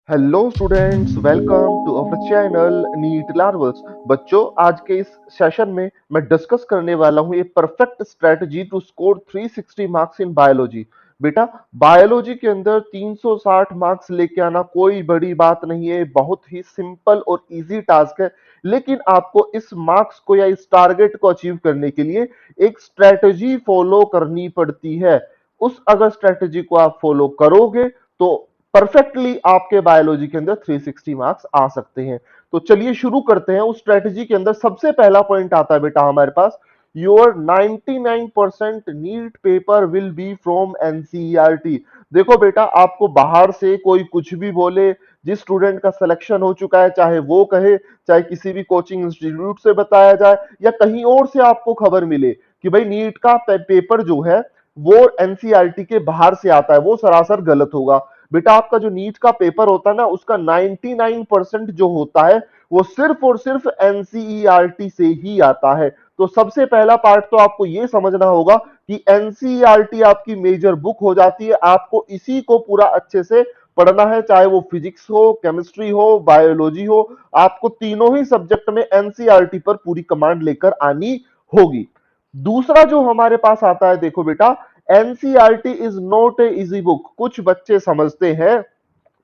Hello students, welcome to our channel NEET larvals. बच्चों, आज के इस सेशन में मैं डिस्कस करने वाला हूं एक perfect strategy to score 360 marks in biology. बेटा, बायोलॉजी के अंदर 360 मार्क्स लेके आना कोई बड़ी बात नहीं है, बहुत ही सिंपल और इजी टास्क है। लेकिन आपको इस मार्क्स को या इस टारगेट को अचीव करने के लिए एक स्ट्रेटजी फॉलो करनी पड़ती है। उस अगर स्ट्रेटजी को आप फॉलो करोगे तो परफेक्टली आपके बायोलॉजी के अंदर 360 मार्क्स आ सकते हैं। तो चलिए शुरू करते हैं। उस स्ट्रेटजी के अंदर सबसे पहला पॉइंट आता है बेटा हमारे पास, your 99% NEET paper will be from NCERT. देखो बेटा, आपको बाहर से कोई कुछ भी बोले, जिस स्टूडेंट का सिलेक्शन हो चुका है, चाहे वो कहे, चाहे किसी भी कोचिंग इंस्टीट्यूट से बताया जाए या कहीं और से आपको खबर मिले कि भाई नीट का पेपर जो है वो एनसीईआरटी के बाहर से आता है, वो सरासर गलत होगा। बेटा, आपका जो नीट का पेपर होता है ना, उसका 99% जो होता है वो सिर्फ और सिर्फ एनसीईआरटी से ही आता है। तो सबसे पहला पार्ट तो आपको यह समझना होगा कि एनसीईआरटी आपकी मेजर बुक हो जाती है। आपको इसी को पूरा अच्छे से पढ़ना है, चाहे वो फिजिक्स हो, केमिस्ट्री हो, बायोलॉजी हो। आपको तीनों ही सब्जेक्ट में एनसीईआरटी पर पूरी कमांड लेकर आनी होगी। दूसरा जो हमारे पास आता है, देखो बेटा, NCERT is not a easy book. कुछ बच्चे समझते हैं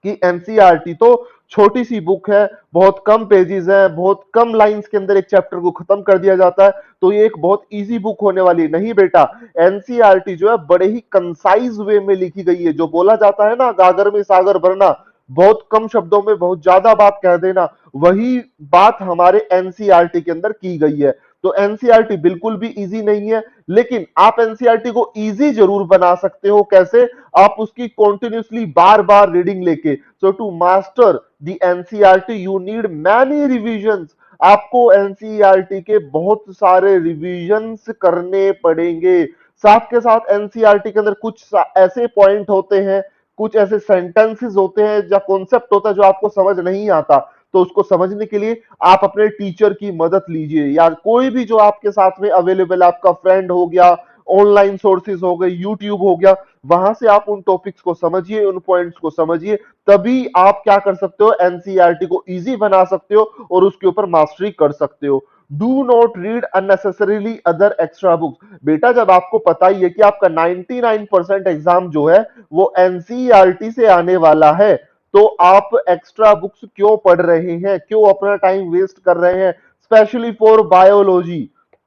कि एनसीईआरटी तो छोटी सी बुक है, बहुत कम पेजेस है, बहुत कम लाइंस के अंदर एक चैप्टर को खत्म कर दिया जाता है, तो ये एक बहुत इजी बुक होने वाली है। नहीं बेटा, एनसीईआरटी जो है बड़े ही कंसाइज वे में लिखी गई है। जो बोला जाता है ना, गागर में सागर भरना, बहुत कम शब्दों में बहुत ज्यादा बात कह देना, वही बात हमारे एनसीईआरटी के अंदर की गई है। तो एनसीईआरटी बिल्कुल भी इजी नहीं है, लेकिन आप एनसीईआरटी को इजी जरूर बना सकते हो। कैसे? आप उसकी कॉन्टिन्यूसली बार बार रीडिंग लेके। So to master the NCERT you need many revisions. आपको एनसीईआरटी के बहुत सारे रिविजन्स करने पड़ेंगे। साथ के साथ एनसीईआरटी के अंदर कुछ ऐसे पॉइंट होते हैं, कुछ ऐसे सेंटेंसेस होते हैं या कॉन्सेप्ट होता है जो आपको समझ नहीं आता। तो उसको समझने के लिए आप अपने टीचर की मदद लीजिए, या कोई भी जो आपके साथ में अवेलेबल, आपका फ्रेंड हो गया, ऑनलाइन सोर्सेज हो गए, यूट्यूब हो गया, वहां से आप उन टॉपिक्स को समझिए, उन पॉइंट्स को समझिए। तभी आप क्या कर सकते हो, एनसीईआरटी को इजी बना सकते हो और उसके ऊपर मास्टरी कर सकते हो। Do not read unnecessarily other extra books. बेटा, जब आपको पता ही है कि आपका 99% एग्जाम जो है वो एनसीईआरटी से आने वाला है, तो आप एक्स्ट्रा बुक्स क्यों पढ़ रहे हैं, क्यों अपना टाइम वेस्ट कर रहे हैं, स्पेशली फॉर बायोलॉजी।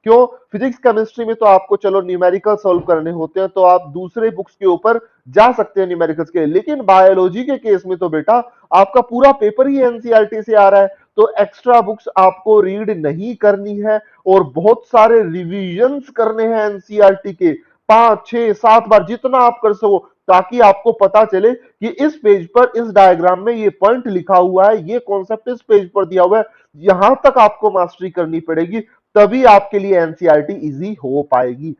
क्यों? फिजिक्स केमिस्ट्री में तो आपको चलो न्यूमेरिकल सॉल्व करने होते हैं, तो आप दूसरे बुक्स के ऊपर जा सकते हैं न्यूमेरिकल्स के, लेकिन बायोलॉजी के केस में तो बेटा आपका पूरा पेपर ही एनसीईआरटी से आ रहा है। तो एक्स्ट्रा बुक्स आपको रीड नहीं करनी है और बहुत सारे रिविजन्स करने हैं एनसीईआरटी के, 5 6 7 बार जितना आप कर सको, ताकि आपको पता चले कि इस पेज पर, इस डायग्राम में ये पॉइंट लिखा हुआ है, ये कॉन्सेप्ट इस पेज पर दिया हुआ है। यहां तक आपको मास्टरी करनी पड़ेगी, तभी आपके लिए एनसीईआरटी इजी हो पाएगी।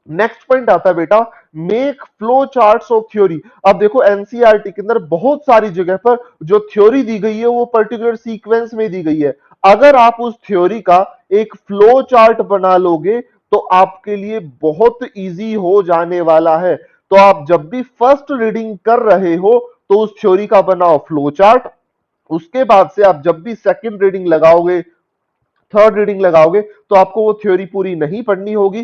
नेक्स्ट पॉइंट आता है बेटा, make flow charts of theory. अब देखो, एनसीईआरटी के अंदर बहुत सारी जगह पर जो थ्योरी दी गई है वो पर्टिकुलर सीक्वेंस में दी गई है। अगर आप उस थ्योरी का एक फ्लो चार्ट बना लोगे तो आपके लिए बहुत इजी हो जाने वाला है। तो आप जब भी फर्स्ट रीडिंग कर रहे हो तो उस थ्योरी का बनाओ फ्लो चार्ट। उसके बाद से आप जब भी सेकंड रीडिंग लगाओगे, थर्ड रीडिंग लगाओगे, तो आपको वो थ्योरी पूरी नहीं पढ़नी होगी।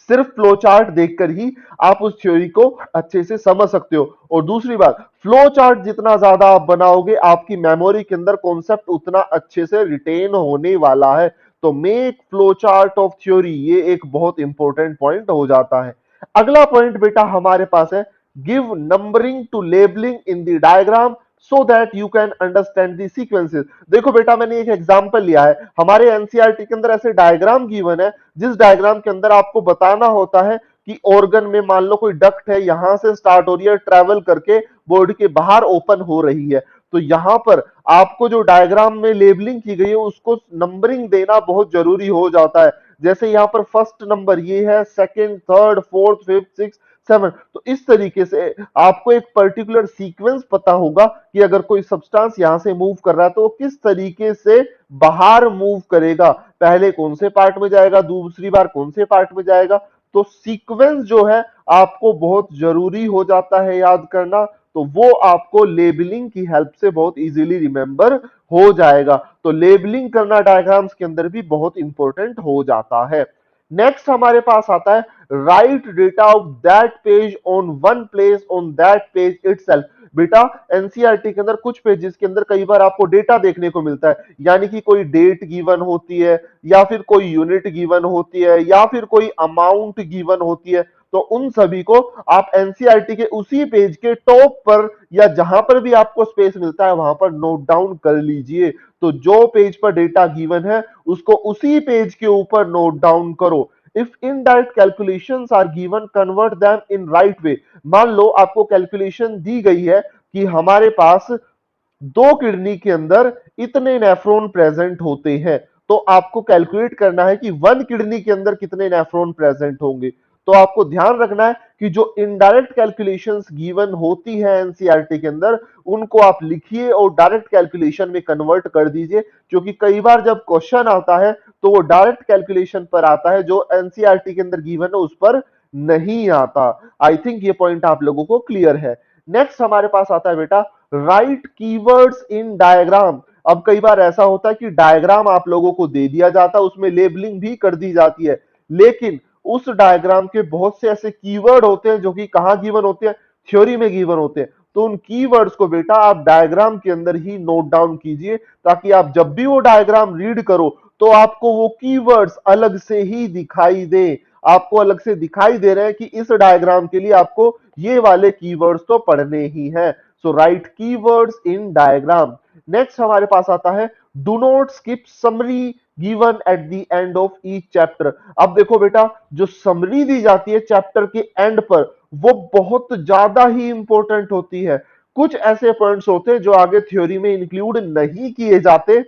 सिर्फ फ्लो चार्ट देखकर ही आप उस थ्योरी को अच्छे से समझ सकते हो। और दूसरी बात, फ्लो चार्ट जितना ज्यादा आप बनाओगे, आपकी मेमोरी के अंदर कॉन्सेप्ट उतना अच्छे से रिटेन होने वाला है। तो make flow chart of theory, ये एक बहुत इंपॉर्टेंट पॉइंट हो जाता है। अगला पॉइंट बेटा हमारे पास है, give numbering to labelling in the diagram so that you can understand the sequences. देखो बेटा, मैंने एक एग्जांपल लिया है, हमारे एनसीईआरटी के अंदर ऐसे डायग्राम गिवन है, जिस डायग्राम के अंदर आपको बताना होता है कि ऑर्गन में मान लो कोई डक्ट है, यहां से स्टार्ट हो रही है, ट्रेवल करके बॉडी के बाहर ओपन हो रही है। तो यहां पर आपको जो डायग्राम में लेबलिंग की गई है उसको नंबरिंग देना बहुत जरूरी हो जाता है। जैसे यहां पर फर्स्ट नंबर ये है, second, third, fourth, fifth, six, seven. तो इस तरीके से आपको एक पर्टिकुलर सीक्वेंस पता होगा कि अगर कोई सब्सटेंस यहां से मूव कर रहा है तो किस तरीके से बाहर मूव करेगा, पहले कौन से पार्ट में जाएगा, दूसरी बार कौन से पार्ट में जाएगा। तो सीक्वेंस जो है आपको बहुत जरूरी हो जाता है याद करना। तो वो आपको लेबलिंग की हेल्प से बहुत इजीली रिमेंबर हो जाएगा। तो लेबलिंग करना डायग्राम्स के अंदर भी बहुत इंपॉर्टेंट हो जाता है। नेक्स्ट हमारे पास आता है right data of that page on one place on that page itself. बेटा एनसीईआरटी के अंदर कुछ पेजेस के अंदर कई बार आपको डेटा देखने को मिलता है, यानी कि कोई डेट गिवन होती है या फिर कोई यूनिट गिवन होती है या फिर कोई अमाउंट गिवन होती है। तो उन सभी को आप एनसीईआरटी के उसी पेज के टॉप पर या जहां पर भी आपको स्पेस मिलता है वहां पर नोट डाउन कर लीजिए। तो जो पेज पर डेटा गिवन है उसको उसी पेज के ऊपर नोट डाउन करो। If indirect calculations are given convert them in right way. मान लो आपको कैलकुलेशन दी गई है कि हमारे पास दो किडनी के अंदर इतने नेफ्रॉन प्रेजेंट होते हैं, तो आपको कैलकुलेट करना है कि वन किडनी के अंदर कितने नेफ्रॉन प्रेजेंट होंगे। तो आपको ध्यान रखना है कि जो इनडायरेक्ट कैलकुलेशंस गिवन होती है एनसीईआरटी के अंदर उनको आप लिखिए और डायरेक्ट कैलकुलेशन में कन्वर्ट कर दीजिए, क्योंकि कई बार जब क्वेश्चन आता है तो वो डायरेक्ट कैलकुलेशन पर आता है जो एनसीईआरटी के अंदर गिवन है उस पर नहीं आता। आई थिंक ये पॉइंट आप लोगों को क्लियर है। नेक्स्ट हमारे पास आता है बेटा राइट कीवर्ड्स इन डायग्राम। अब कई बार ऐसा होता है कि डायग्राम आप लोगों को दे दिया जाता है, उसमें लेबलिंग भी कर दी जाती है, लेकिन उस डायग्राम के बहुत से ऐसे कीवर्ड होते हैं जो कि कहां गिवन होते हैं, थ्योरी में गिवन होते हैं। तो उन कीवर्ड्स को बेटा आप डायग्राम के अंदर ही नोट डाउन कीजिए, ताकि आप जब भी वो डायग्राम रीड करो तो आपको वो कीवर्ड्स अलग से ही दिखाई दे। आपको अलग से दिखाई दे रहे हैं कि इस डायग्राम के लिए आपको ये वाले कीवर्ड्स तो पढ़ने ही हैं। So write keywords in diagram. Next हमारे पास आता है do not skip summary given at the end of each chapter. अब देखो बेटा जो समरी दी जाती है चैप्टर के एंड पर वो बहुत ज्यादा ही इंपॉर्टेंट होती है। कुछ ऐसे पॉइंट्स होते हैं जो आगे थ्योरी में इंक्लूड नहीं किए जाते,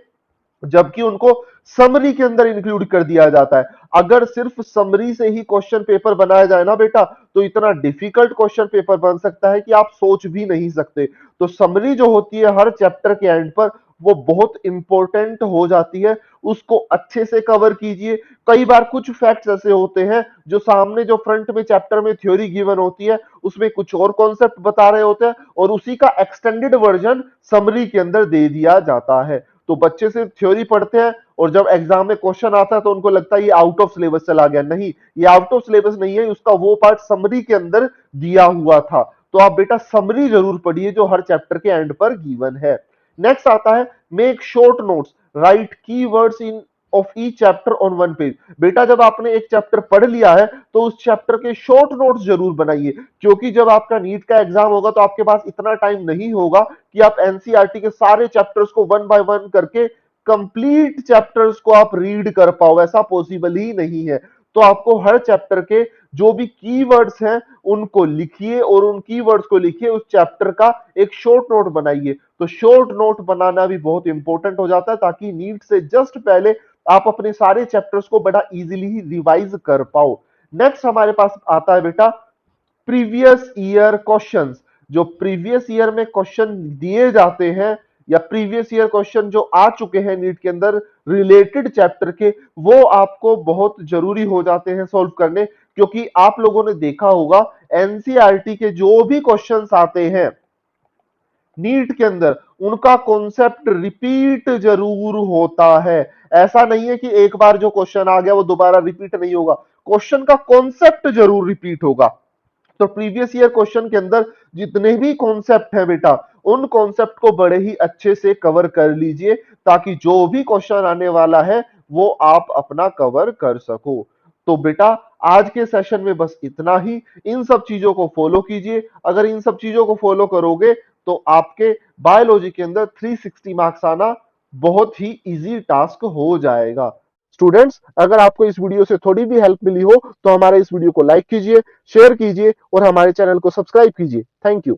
जबकि उनको समरी के अंदर इंक्लूड कर दिया जाता है। अगर सिर्फ समरी से ही क्वेश्चन पेपर बनाया जाए ना बेटा तो इतना डिफिकल्ट क्वेश्चन पेपर बन सकता है कि आप सोच भी नहीं सकते। तो समरी जो होती है हर चैप्टर के एंड पर वो बहुत इंपॉर्टेंट हो जाती है, उसको अच्छे से कवर कीजिए। कई बार कुछ फैक्ट्स ऐसे होते हैं जो सामने जो फ्रंट में चैप्टर में थ्योरी गिवन होती है उसमें कुछ और कॉन्सेप्ट बता रहे होते हैं और उसी का एक्सटेंडेड वर्जन समरी के अंदर दे दिया जाता है। तो बच्चे सिर्फ थ्योरी पढ़ते हैं और जब एग्जाम में क्वेश्चन आता है तो उनको लगता है ये आउट ऑफ सिलेबस चला गया। नहीं, ये आउट ऑफ सिलेबस नहीं है, उसका वो पार्ट समरी के अंदर दिया हुआ था। तो आप बेटा समरी जरूर पढ़िए जो हर चैप्टर के एंड पर गिवन है। नेक्स्ट आता है make short notes right keywords in of each chapter on one page. बेटा जब आपने एक चैप्टर पढ़ लिया है तो उस चैप्टर के शॉर्ट नोट्स जरूर बनाइए, क्योंकि जब आपका नीट का एग्जाम होगा तो आपके पास इतना टाइम नहीं होगा कि आप एनसीईआरटी के सारे चैप्टर्स को वन बाय वन करके कंप्लीट चैप्टर्स को आप रीड कर पाओ, ऐसा पॉसिबल ही नहीं है। तो आपको हर चैप्टर के जो भी कीवर्ड्स हैं उनको लिखिए और उन कीवर्ड्स को लिखिए, उस चैप्टर का एक शॉर्ट नोट बनाइए। तो शॉर्ट नोट बनाना भी बहुत इंपॉर्टेंट हो जाता है ताकि नीट से जस्ट पहले आप अपने सारे चैप्टर्स को बड़ा इजीली ही रिवाइज कर पाओ। नेक्स्ट हमारे पास आता है बेटा प्रीवियस ईयर क्वेश्चंस। जो प्रीवियस ईयर में क्वेश्चन दिए जाते हैं या प्रीवियस ईयर क्वेश्चन जो आ चुके हैं नीट के अंदर रिलेटेड चैप्टर के, वो आपको बहुत जरूरी हो जाते हैं सॉल्व करने, क्योंकि आप लोगों ने देखा होगा एनसीईआरटी के जो भी क्वेश्चंस आते हैं नीट के अंदर उनका कॉन्सेप्ट रिपीट जरूर होता है। ऐसा नहीं है कि एक बार जो क्वेश्चन आ गया वो दोबारा रिपीट नहीं होगा, क्वेश्चन का कॉन्सेप्ट जरूर रिपीट होगा। तो प्रीवियस ईयर क्वेश्चन के अंदर जितने भी कॉन्सेप्ट है बेटा उन कॉन्सेप्ट को बड़े ही अच्छे से कवर कर लीजिए, ताकि जो भी क्वेश्चन आने वाला है वो आप अपना कवर कर सको। तो बेटा आज के सेशन में बस इतना ही। इन सब चीजों को फॉलो कीजिए। अगर इन सब चीजों को फॉलो करोगे तो आपके बायोलॉजी के अंदर 360 मार्क्स आना बहुत ही इजी टास्क हो जाएगा। स्टूडेंट्स अगर आपको इस वीडियो से थोड़ी भी हेल्प मिली हो तो हमारे इस वीडियो को लाइक कीजिए, शेयर कीजिए और हमारे चैनल को सब्सक्राइब कीजिए। Thank you.